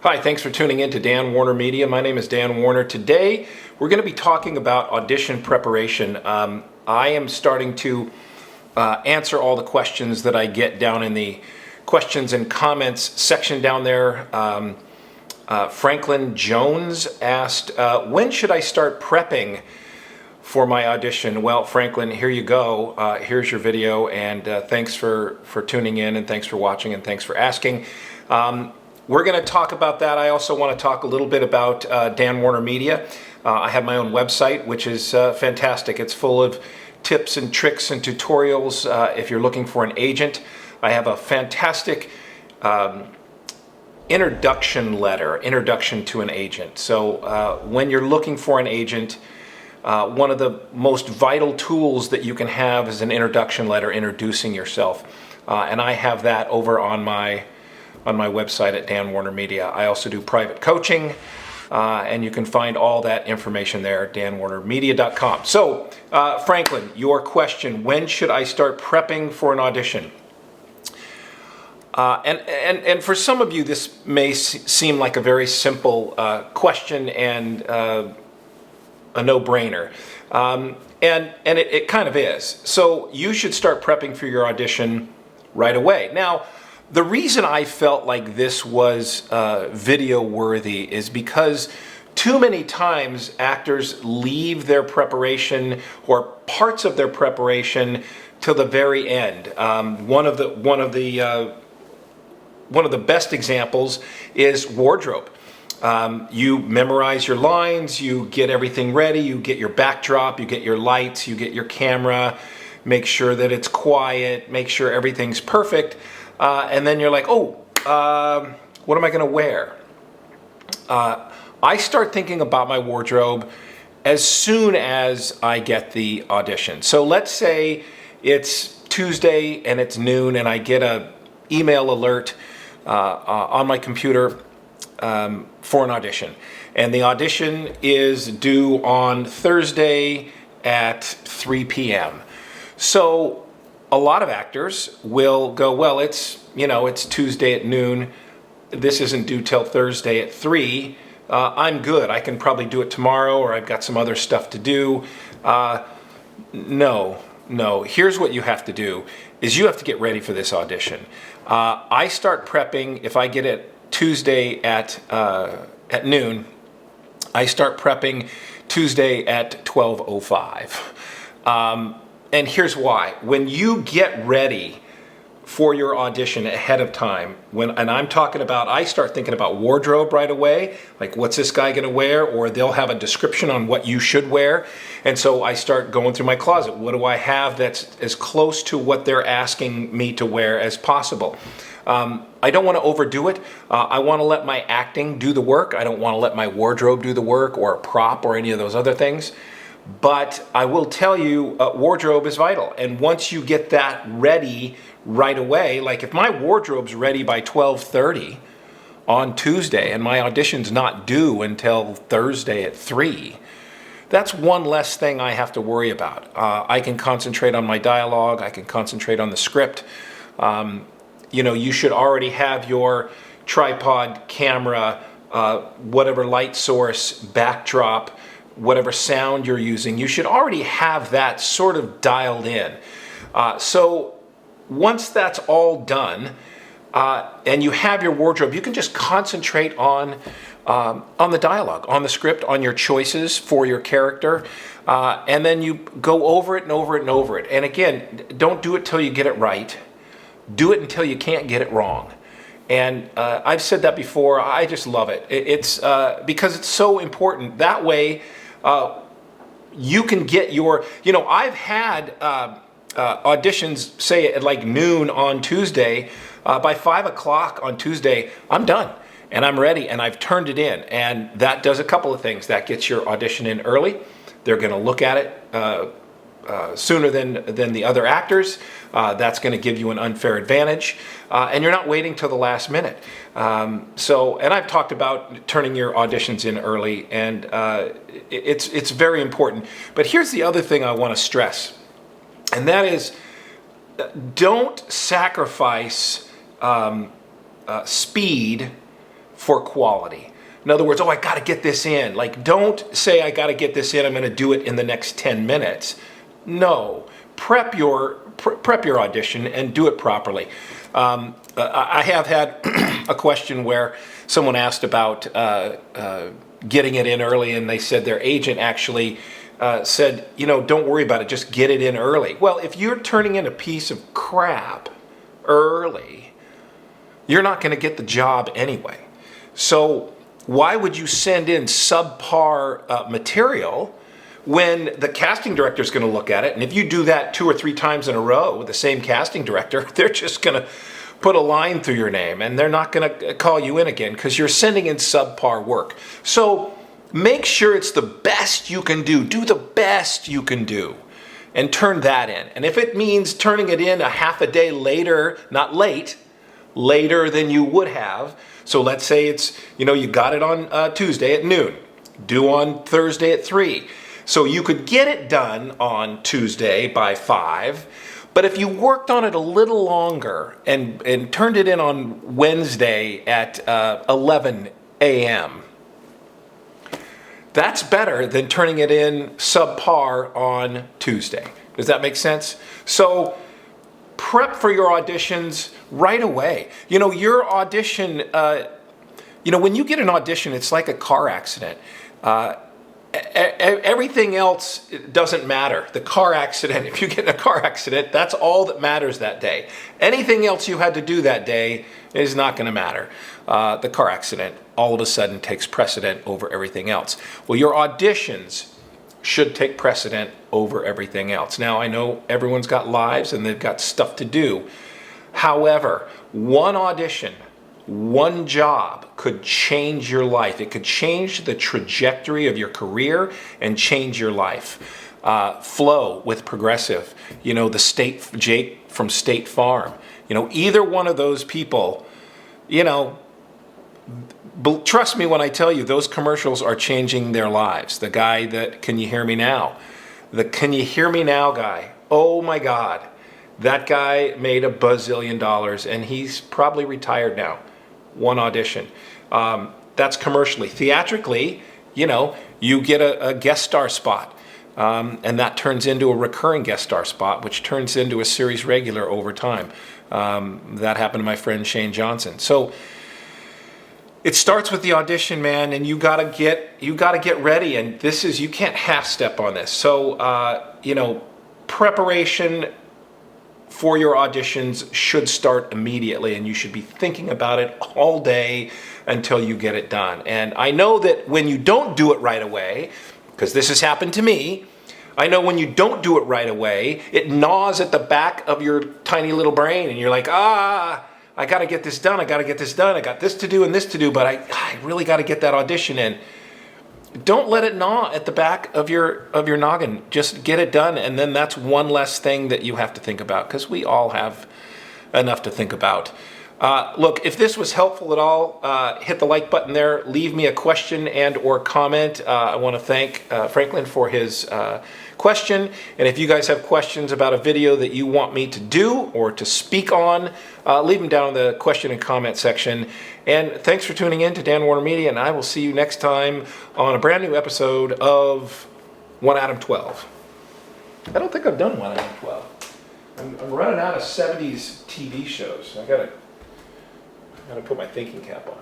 Hi, thanks for tuning in to Dan Warner Media. My name is Dan Warner. Today, we're going to be talking about audition preparation. I am starting to answer all the questions that I get down in the questions and comments section down there. Franklin Jones asked, when should I start prepping for my audition? Well, Franklin, here you go. Here's your video, and thanks for tuning in, and thanks for watching, and thanks for asking. We're going to talk about that. I also want to talk a little bit about Dan Warner Media. I have my own website, which is fantastic. It's full of tips and tricks and tutorials if you're looking for an agent. I have a fantastic introduction letter, introduction to an agent. So when you're looking for an agent, one of the most vital tools that you can have is an introduction letter introducing yourself. And I have that over on my website at Dan Warner Media. I also do private coaching, and you can find all that information there at danwarnermedia.com. So, Franklin, your question, when should I start prepping for an audition? And for some of you, this may seem like a very simple question and a no-brainer. And it kind of is. So you should start prepping for your audition right away. Now, the reason I felt like this was video worthy is because too many times actors leave their preparation or parts of their preparation till the very end. One of the best examples is wardrobe. You memorize your lines, you get everything ready, you get your backdrop, you get your lights, you get your camera, make sure that it's quiet, make sure everything's perfect. And then you're like, what am I going to wear? I start thinking about my wardrobe as soon as I get the audition. So let's say it's Tuesday and it's noon and I get an email alert on my computer for an audition. And the audition is due on Thursday at 3 p.m. So a lot of actors will go, well, it's Tuesday at noon. This isn't due till Thursday at 3. I'm good. I can probably do it tomorrow, or I've got some other stuff to do. No. Here's what you have to do, is you have to get ready for this audition. I start prepping, if I get it Tuesday at noon, I start prepping Tuesday at 12:05. And here's why. When you get ready for your audition ahead of time, and I'm talking about, I start thinking about wardrobe right away, like what's this guy gonna wear, or they'll have a description on what you should wear. And so I start going through my closet. What do I have that's as close to what they're asking me to wear as possible? I don't want to overdo it. I want to let my acting do the work. I don't want to let my wardrobe do the work, or a prop, or any of those other things. But I will tell you, wardrobe is vital. And once you get that ready right away, like if my wardrobe's ready by 12:30 on Tuesday and my audition's not due until Thursday at 3, that's one less thing I have to worry about. I can concentrate on my dialogue. I can concentrate on the script. You should already have your tripod, camera, whatever light source, backdrop, whatever sound you're using, you should already have that sort of dialed in. So once that's all done, and you have your wardrobe, you can just concentrate on the dialogue, on the script, on your choices for your character, and then you go over it and over it and over it. And again, don't do it till you get it right. Do it until you can't get it wrong. And I've said that before. I just love it. It's because it's so important. That way, you can get your, I've had auditions, say at like noon on Tuesday. By 5 o'clock on Tuesday, I'm done and I'm ready and I've turned it in. And that does a couple of things. That gets your audition in early. They're going to look at it sooner than the other actors. That's going to give you an unfair advantage, and you're not waiting till the last minute. And I've talked about turning your auditions in early, and it's very important. But here's the other thing I want to stress, and that is, don't sacrifice speed for quality. In other words, oh, I got to get this in. Like, don't say I got to get this in, I'm going to do it in the next 10 minutes. No, prep your audition and do it properly. I have had a question where someone asked about getting it in early, and they said their agent actually said, you know, don't worry about it, just get it in early. Well, if you're turning in a piece of crap early, you're not going to get the job anyway. So why would you send in subpar material when the casting director is going to look at it? And if you do that 2 or 3 times in a row with the same casting director, they're just going to put a line through your name and they're not going to call you in again because you're sending in subpar work. So make sure it's the best you can do. Do the best you can do and turn that in. And if it means turning it in a half a day later, not late, later than you would have. So let's say it's, you know, you got it on Tuesday at noon, due on Thursday at 3. So you could get it done on Tuesday by 5, but if you worked on it a little longer and turned it in on Wednesday at 11 a.m., that's better than turning it in subpar on Tuesday. Does that make sense? So prep for your auditions right away. You know, your audition, you know, when you get an audition, it's like a car accident. Everything else doesn't matter. The car accident, if you get in a car accident, that's all that matters that day. Anything else you had to do that day is not going to matter. The car accident all of a sudden takes precedent over everything else. Well, your auditions should take precedent over everything else. Now, I know everyone's got lives and they've got stuff to do. However, one audition, one job could change your life. It could change the trajectory of your career and change your life. Flo with Progressive, you know, Jake from State Farm, you know, either one of those people, you know, trust me when I tell you, those commercials are changing their lives. The guy that, Can You Hear Me Now? The Can You Hear Me Now guy, oh my God. That guy made $1 bazillion and he's probably retired now. One audition. That's commercially. Theatrically, you know, you get a guest star spot and that turns into a recurring guest star spot, which turns into a series regular over time. That happened to my friend Shane Johnson. So it starts with the audition, man, and you gotta get ready. And this is, you can't half step on this. So you know, preparation for your auditions should start immediately, and you should be thinking about it all day until you get it done. And I know that when you don't do it right away, because this has happened to me, I know when you don't do it right away, it gnaws at the back of your tiny little brain, and you're like, I got to get this done, I got to get this done, I got this to do and this to do, but I really got to get that audition in. Don't let it gnaw at the back of your noggin. Just get it done, and then that's one less thing that you have to think about, because we all have enough to think about. Look, if this was helpful at all, hit the like button there. Leave me a question and or comment. I want to thank Franklin for his question. And if you guys have questions about a video that you want me to do or to speak on, leave them down in the question and comment section. And thanks for tuning in to Dan Warner Media, and I will see you next time on a brand new episode of 1 Adam 12. I don't think I've done 1 Adam 12. I'm running out of 70s TV shows. I gotta put my thinking cap on.